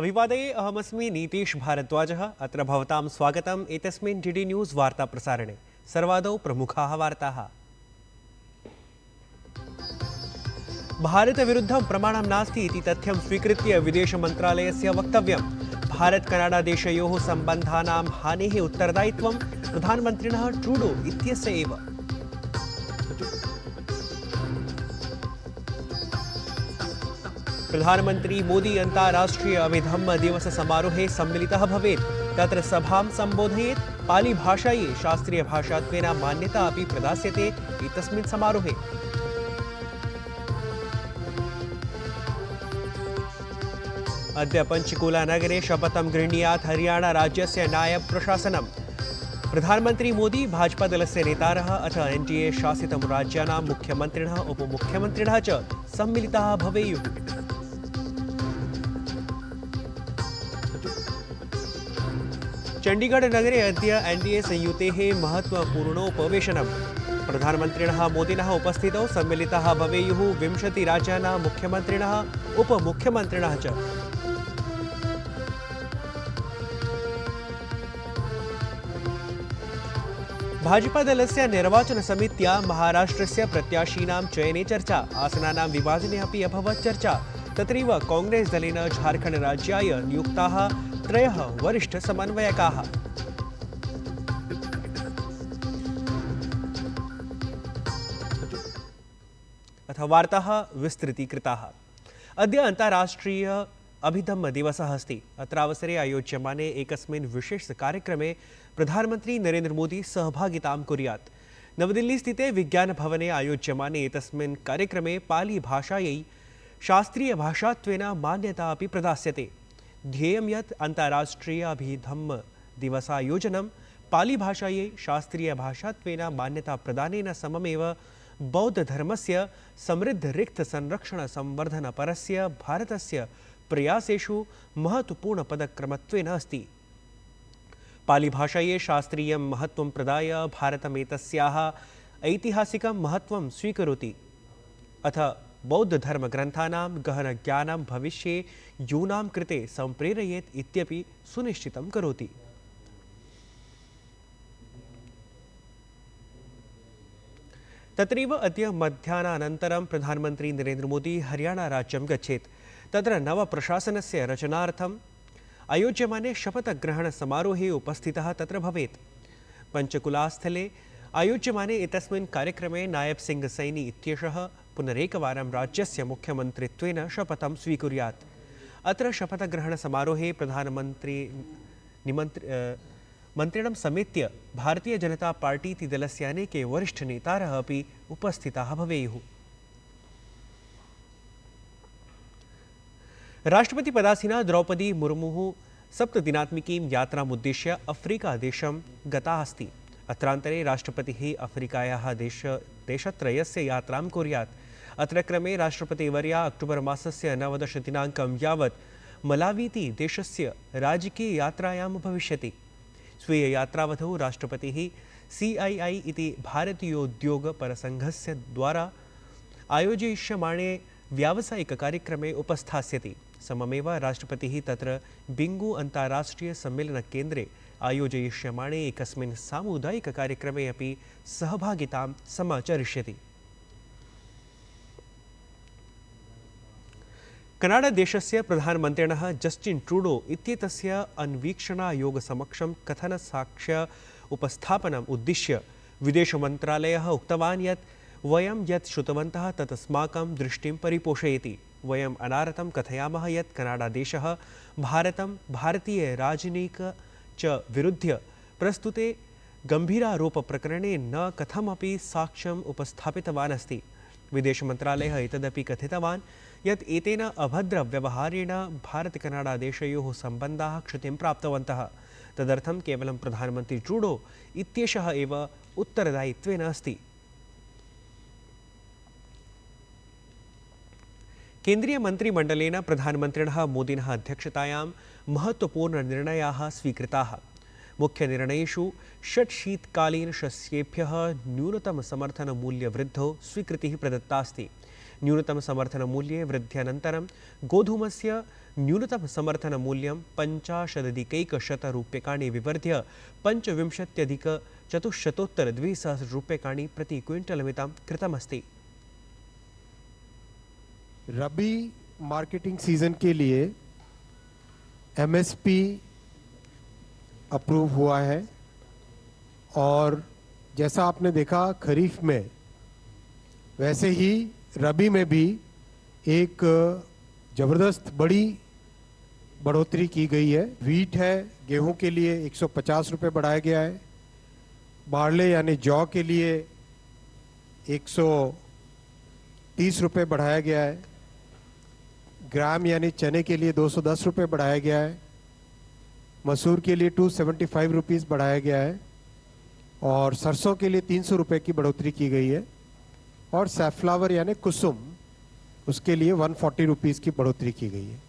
अभिवादये अहमस्मि नीतीश भारद्वाजः। अत्र भवतां स्वागतम् एतस्मिन् डीडी न्यूज़ वार्ता प्रसारणे। सर्वादौ प्रमुखाः वार्ताः। भारतविरुद्धं प्रमाणं नास्ति इति तथ्यं स्वीकृत्य विदेशमन्त्रालयस्य वक्तव्यं। भारत-कनाडा-देशयोः सम्बन्धानां हानेः उत्तरदायित्वं प्रधानमन्त्रिणः ट्रूडो इत्यस्य एव। प्रधानमंत्री मोदी अन्ताराष्ट्रीय अभिधम्म दिवस समारोहे सम्मिलितः भवेत्। तत्र सभां सम्बोधयेत्। पाली भाषायै शास्त्रीय भाषात्वेन मान्यता अपि प्रदास्यते एतस्मिन् समारोहे। अद्य पंचकुला नगरे शपथं गृह्णीयात् हरियाणा राज्यस्य नायब प्रशासनम्। प्रधानमंत्री मोदी भाजपादलस्य नेतारः अथ एनडीए शासितं राज्यानां मुख्यमन्त्रिणः उपमुख्यमन्त्रिणः च सम्मिलिताः भवेयुः। चंडीगढ़ नगरे अद्य एनडीए संयुतेः महत्वपूर्णोपवेशनम्। प्रधानमन्त्रिणः मोदिनः उपस्थितौ सम्मिलिताः भवेयुः 20 राज्यानां मुख्यमन्त्रिणः उपमुख्यमन्त्रिणः च। भाजपादलस्य निर्वाचनसमित्या महाराष्ट्रस्य प्रत्याशीनां चयने चर्चा। आसनानां विभाजने अपि अभवत् चर्चा। तत्रैव कांग्रेस दलेन झारखण्डराज्याय नियुक्ताः 3 वरिष्ठसमन्वयकाः। अथ वार्ताः विस्तृतीकृताः। अद्य अन्ताराष्ट्रीय अभिधम्म दिवसः अस्ति। अत्रावसरे आयोज्यमाने एकस्मिन् विशेषकार्यक्रमे प्रधानमन्त्री नरेन्द्र मोदी सहभागितां कुर्यात्। नवदिल्लीस्थिते विज्ञानभवने आयोज्यमाने एतस्मिन् कार्यक्रमे पाली भाषायै शास्त्रीयभाषात्वेन मान्यता अपि प्रदास्यते। ध्येयं यत् अन्ताराष्ट्रीय अभिधम्म दिवसायोजनं पालीभाषायै शास्त्रीयभाषात्वेन मान्यता प्रदानेन सममेव बौद्धधर्मस्य समृद्धरिक्तसंरक्षणसंवर्धनपरस्य भारतस्य प्रयासेषु महत्वपूर्णपदक्रमत्वेन अस्ति। पालीभाषायै शास्त्रीयं महत्वं प्रदाय भारतमेतस्याः ऐतिहासिकं महत्वं स्वीकरोति। अथ बौद्धधर्मग्रन्थानां गहनज्ञानं भविष्ये यूनां कृते सम्प्रेरयेत् इत्यपि सुनिश्चितं करोति। तत्रैव अद्य मध्याह्नानन्तरं प्रधानमन्त्री नरेन्द्र मोदी हरियाणा राज्यं गच्छेत्। तत्र नवप्रशासनस्य रचनार्थम् आयोज्यमाने शपथग्रहणसमारोहे उपस्थितः तत्र भवेत्। पंचकुलास्थले आयोज्यमाने एतस्मिन् कार्यक्रमे नायब सिंह सैनी इत्येषः पुनरेकवारं राज्यस्य मुख्यमन्त्रित्वेन शपथं स्वीकुर्यात्। अत्र शपथग्रहणसमारोहे प्रधानमन्त्री मन्त्रिणं समेत्य भारतीय जनता पार्टी इति दलस्य अनेके वरिष्ठनेतारः अपि उपस्थिताः भवेयुः। राष्ट्रपतिपदासीना द्रौपदी मुर्मुः 7 दिनात्मिकीं यात्रामुद्दिश्य अफ्रीकादेशं गता अस्ति। अत्रान्तरे राष्ट्रपतिः अफ्रीकायाः देशत्रयस्य यात्रां कुर्यात्। अत्र क्रमे राष्ट्रपतिवर्या अक्टोबर् मासस्य 19 दिनाङ्कं यावत् मलावीति देशस्य राजकीययात्रायां भविष्यति। स्वीययात्रावधौ राष्ट्रपतिः CII इति भारतीयोद्योगपरसङ्घस्य द्वारा आयोजयिष्यमाणे व्यावसायिककार्यक्रमे उपस्थास्यति। सममेव राष्ट्रपतिः तत्र बिंगू अन्ताराष्ट्रीयसम्मेलनकेन्द्रे आयोजयिष्यमाणे एकस्मिन् सामुदायिककार्यक्रमे अपि सहभागितां समाचरिष्यति। कनाडादेशस्य प्रधानमन्त्रिणः जस्टिन् ट्रूडो इत्येतस्य अन्वीक्षणायोगसमक्षं कथनसाक्ष्य उपस्थापनम् उद्दिश्य विदेशमन्त्रालयः उक्तवान् यत् वयं यत् श्रुतवन्तः तत् अस्माकं दृष्टिं परिपोषयति। वयम् अनारतं कथयामः यत् कनाडादेशः भारतं भारतीयराजनयिक च विरुद्ध्य प्रस्तुते गम्भीरारोपप्रकरणे न कथमपि साक्ष्यम् उपस्थापितवान् अस्ति। विदेशमन्त्रालयः एतदपि कथितवान् यत् एतेन अभद्रव्यवहारेण भारत-कनाडादेशयोः सम्बन्धाः क्षतिं प्राप्तवन्तः। तदर्थं केवलं प्रधानमन्त्री ट्रूडो इत्येषः एव उत्तरदायित्वेन अस्ति। केन्द्रीयमन्त्रिमण्डलेन प्रधानमन्त्रिणः मोदिनः अध्यक्षतायां महत्वपूर्णनिर्णयाः स्वीकृताः। मुख्यनिर्णयेषु 6 शीतकालीनशस्येभ्यः न्यूनतमसमर्थनमूल्यवृद्धौ स्वीकृतिः प्रदत्ता अस्ति। न्यूनतमसमर्थनमूल्ये वृद्ध्यनन्तरं गोधूमस्य न्यूनतमसमर्थनमूल्यं 85,100 विवर्ध्य 25,400 प्रति क्विंटलमितं कृतमस्ति। रबी मार्केटिंग सीजन के लिए एमएसपी अप्रूव हुआ है और जैसा आपने देखा खरीफ में, वैसे ही रबी में भी एक जबरदस्त बड़ी बढ़ोतरी की गई है। व्हीट है, गेहूं के लिए 150 रुपये बढ़ाया गया है, बार्ले यानी जौ के लिए 130 रुपये बढ़ाया गया है, ग्राम यानी चने के लिए 210 रुपये बढ़ाया गया है, मसूर के लिए 275 रुपीज़ बढ़ाया गया है और सरसों के लिए 300 रुपये की बढ़ोतरी की गई है और सैफ्लावर यानी कुसुम उसके लिए 140 रुपीज़ की बढ़ोतरी की गई है।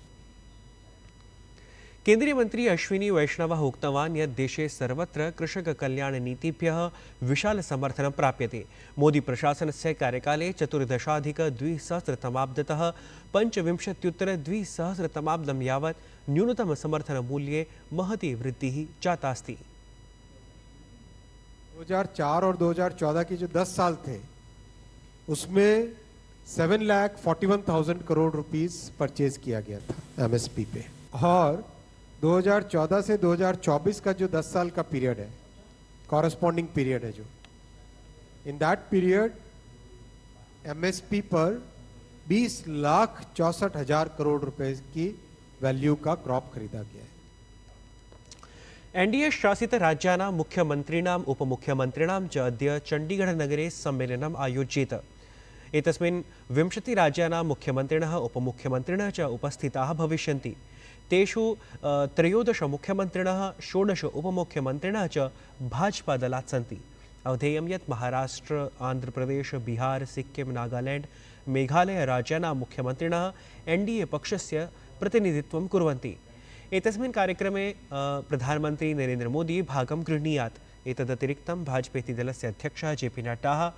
केंद्रीय मंत्री अश्विनी वैष्णवः उक्तवान् यत् देशे सर्वत्र कृषककल्याणनीतिभ्यः विशालसमर्थनं प्राप्यते। मोदी प्रशासनस्य कार्यकाले 14,200तमाब्दतः 25,200तमाब्दं यावत् न्यूनतमसमर्थनमूल्ये महती वृद्धिः जातास्ति। 2004 और 2014 के जो 10 साल थे उसमें 7,41,000 करोड़ रुपीस परचेज किया गया था एमएसपी पे, और 2014 से 2024 का जो 10 साल का पीरियड है, कॉरस्पॉन्डिंग पीरियड है जो, इन दैट पीरियड एमएसपी पर 20,64,000 करोड़ रुपए की वैल्यू का क्रॉप खरीदा गया है। एनडीए शासित राज्यानां मुख्यमन्त्रिणाम् उपमुख्यमन्त्रिणां च अद्य चण्डीगढनगरे सम्मेलनम् आयोज्येत। एतस्मिन् 20 राज्यानां मुख्यमन्त्रिणः उपमुख्यमन्त्रिणः च उपस्थिताः भविष्यन्ति। तेषु 13 मुख्यमन्त्रिणः 16 उपमुख्यमन्त्रिणः च भाजपादलात् सन्ति। अवधेयं यत् महाराष्ट्र, आन्ध्रप्रदेश, बिहार, सिक्किम, नागालैंड, मेघालय राज्यानां मुख्यमन्त्रिणः एनडीए पक्षस्य प्रतिनिधित्वं कुर्वन्ति। एतस्मिन् कार्यक्रमे प्रधानमन्त्री नरेन्द्र मोदी भागं गृह्णीयात्। एतदतिरिक्तं भाजपेति दलस्य अध्यक्षः जेपी नड्डा,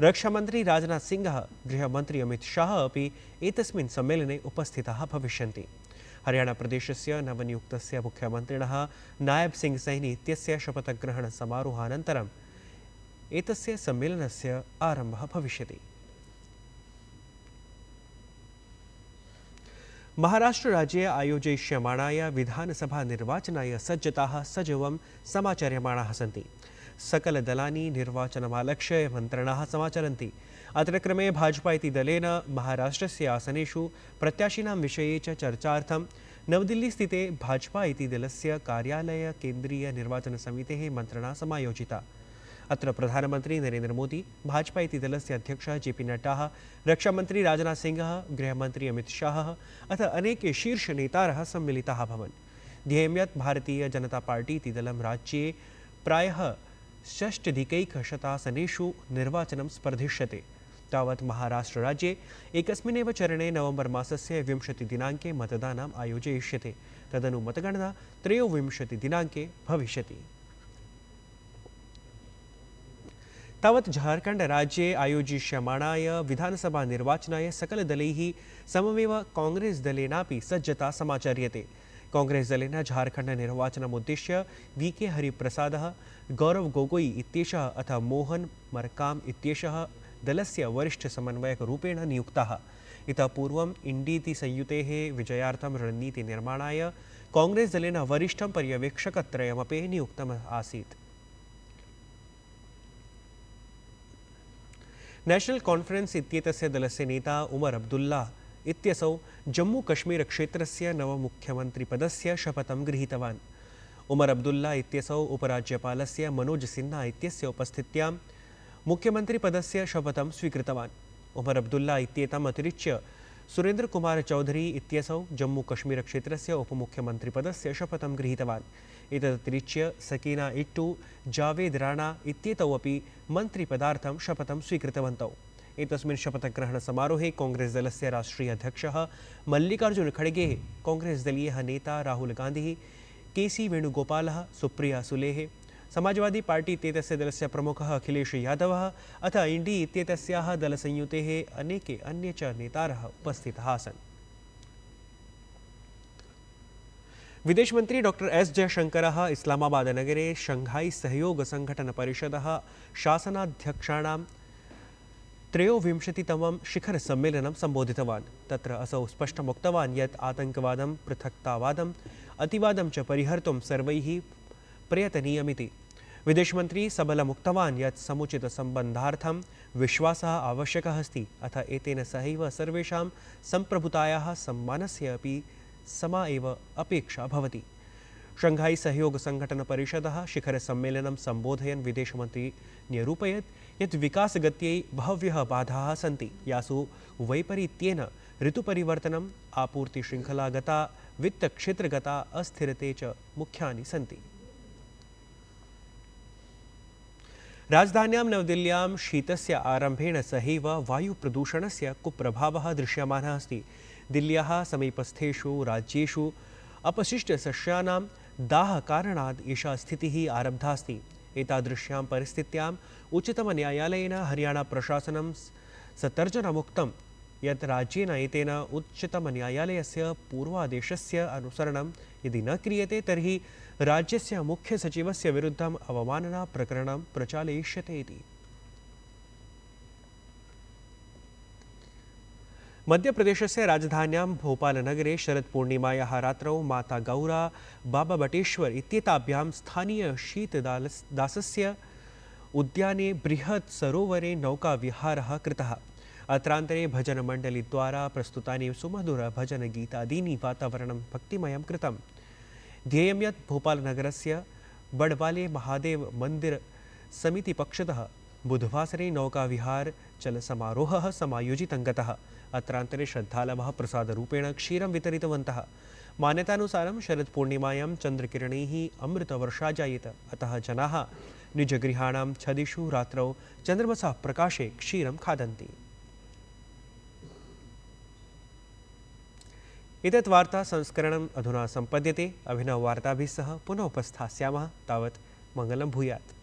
रक्षामन्त्री राजनाथ सिंहः, गृहमन्त्री अमित शाह अपि एतस्मिन् सम्मेलने उपस्थिताः भविष्यन्ति। हरियाणाप्रदेशस्य नवनियुक्तस्य मुख्यमन्त्रिणः नायब सिंह सैनी इत्यस्य शपथग्रहणसमारोहानन्तरम् एतस्य सम्मेलनस्य आरम्भः भविष्यति। महाराष्ट्रराज्ये आयोजयिष्यमाणाय विधानसभानिर्वाचनाय सज्जताः सजवं समाचर्यमाणाः सन्ति। सकलदलानि निर्वाचनमालक्ष्य मन्त्रणाः समाचरन्ति। अत्र क्रमे भाजपा इति दलेन महाराष्ट्रस्य आसनेषु प्रत्याशिनां विषये च चर्चार्थं नवदिल्लीस्थिते भाजपा इति दलस्य कार्यालय केन्द्रीयनिर्वाचनसमितेः मन्त्रणा समायोजिता। अत्र प्रधानमन्त्री नरेन्द्र मोदी, भाजपा इति दलस्य अध्यक्षः जेपी नड्डा, रक्षामन्त्री राजनाथ सिंहः, गृहमन्त्री अमित शाहः अथ अनेके शीर्षनेतारः सम्मिलिताः अभवन्। ध्येयं यत् भारतीय जनता पार्टी इति दलं राज्ये प्रायः 6,100 निर्वाचनं स्पर्धिष्यते। तावत् महाराष्ट्रराज्ये एकस्मिन्नेव चरणे नवम्बर् मासस्य 20 दिनाङ्के मतदानम् आयोजयिष्यते। तदनु मतगणना 23 दिनाङ्के भविष्यति। तावत् झारखंड राज्ये आयोजिष्यमाणाय विधानसभा निर्वाचनाय सकलदलैः सममेव कांग्रेस दलेनापि सज्जता समाचर्यते। कांग्रेस दलेन झारखंड निर्वाचनमुद्दिश्य वीके हरिप्रसादः, गौरव गोगोई इत्येषः अथ मोहन मरकाम इत्येषः दलस्य वरिष्ठ समन्वयकरूपेण नियुक्ताः। इतः पूर्वम् इण्डीति संयुतेः विजयार्थं रणनीतिनिर्माणाय कांग्रेस दलेन वरिष्ठं पर्यवेक्षकत्रयमपि नियुक्तम् आसीत्। नेशनल कॉन्फ्रेंस इत्येतस्य दलस्य नेता उमर अब्दुल्ला इत्यसौ जम्मू कश्मीर क्षेत्रस्य नवमुख्यमन्त्रिपदस्य शपथं गृहीतवान्। उमर अब्दुल्ला इत्यसौ उपराज्यपालस्य मनोज सिन्हा इत्यस्य उपस्थित्यां मुख्यमन्त्रिपदस्य शपथं स्वीकृतवान्। उमर अब्दुल्ला इत्येतम् अतिरिच्य सुरेन्द्र कुमार चौधरी इत्यसौ जम्मू कश्मीर क्षेत्रस्य उपमुख्यमन्त्रिपदस्य शपथं गृहीतवान्। एतदतिरिच्य सकीना इट्टू, जावेद राणा इत्येतौ अपि मन्त्रिपदार्थं शपथं स्वीकृतवन्तौ। एतस्मिन् शपथग्रहणसमारोहे कांग्रेस दलस्य राष्ट्रीय अध्यक्षः मल्लिकार्जुन खड़गे, कांग्रेस दलीयः नेता राहुल गान्धी, केसी वेणुगोपालः, सुप्रिया सुलेः, समाजवादी पार्टी इत्येतस्य दलस्य प्रमुखः अखिलेश यादवः अथ इंडी इत्येतस्याः दलसंयुतेः अनेके अन्ये च नेतारः उपस्थिताः आसन्। विदेश मंत्री डॉक्टर एस जयशंकरः इस्लामाबाद नगरे शंघाई सहयोग संघटन परिषदः शासनाध्यक्षाणां 23तमं शिखर सम्मेलनं संबोधितवान्। तत्र असौ स्पष्टमुक्तवान् यत् आतङ्कवादं, पृथक्तावादम्, अतिवादं च परिहर्तुं सर्वैः प्रयतनीयमिति। विदेशमन्त्री सबलमुक्तवान् यत् समुचितसम्बन्धार्थं विश्वासः आवश्यकः अस्ति, अथ एतेन सहैव सर्वेषां सम्प्रभुतायाः सम्मानस्य अपि समा एव अपेक्षा भवति। शंघाई सहयोग संघटन परिषदः शिखर सम्मेलनं संबोधयन् विदेशमन्त्री न्यरूपयत् यत् विकासगत्यै बहव्यः बाधाः सन्ति, यासु वैपरीत्येन ऋतुपरिवर्तनम्, आपूर्तिशृङ्खलागता, वित्तक्षेत्रगता अस्थिरते च मुख्यानि सन्ति। राजधान्यां नवदिल्ल्यां शीतस्य आरम्भेण सहैव वायुप्रदूषणस्य कुप्रभावः दृश्यमानः अस्ति। दिल्ल्याः समीपस्थेषु राज्येषु अपशिष्टसस्यानां दाहकारणात् एषा स्थितिः आरब्धा अस्ति। एतादृश्यां परिस्थित्याम् उच्चतमन्यायालयेन हरियाणा प्रशासनं सतर्जनमुक्तं यत् राज्येन एतेन उच्चतमन्यायालयस्य पूर्वादेशस्य अनुसरणं यदि न क्रियते तर्हि राज्यस्य मुख्यसचिवस्य विरुद्धम् अवमानना प्रकरणं प्रचालयिष्यते इति। मध्यप्रदेशस्य राजधान्यां भोपालनगरे शरदपूर्णिमायाः रात्रौ माता गौरा, बाबा बटेश्वर इत्येताभ्यां स्थानीय शीतदासस्य उद्याने बृहत् सरोवरे नौकाविहारः कृतः। अत्रान्तरे भजनमण्डलीद्वारा प्रस्तुतानि सुमधुरभजनगीतादीनि वातावरणं भक्तिमयं कृतम्। ध्येयं यत् भोपालनगरस्य बडवाले महादेव मन्दिर समितिपक्षतः बुधवासरे नौकाविहार चलसमारोहः समायोजितः गतः। अत्रान्तरे श्रद्धालवः प्रसादरूपेण क्षीरं वितरितवन्तः। मान्यतानुसारं शरदपूर्णिमायां चन्द्रकिरणैः अमृतवर्षा जायेत, अतः जनाः निजगृहाणां छदिषु रात्रौ चन्द्रमसः प्रकाशे क्षीरं खादन्ति। एतत् वार्ता संस्करणम् अधुना सम्पद्यते। अभिनववार्ताभिः सह पुनः उपस्थास्यामः। तावत् मङ्गलं भूयात्।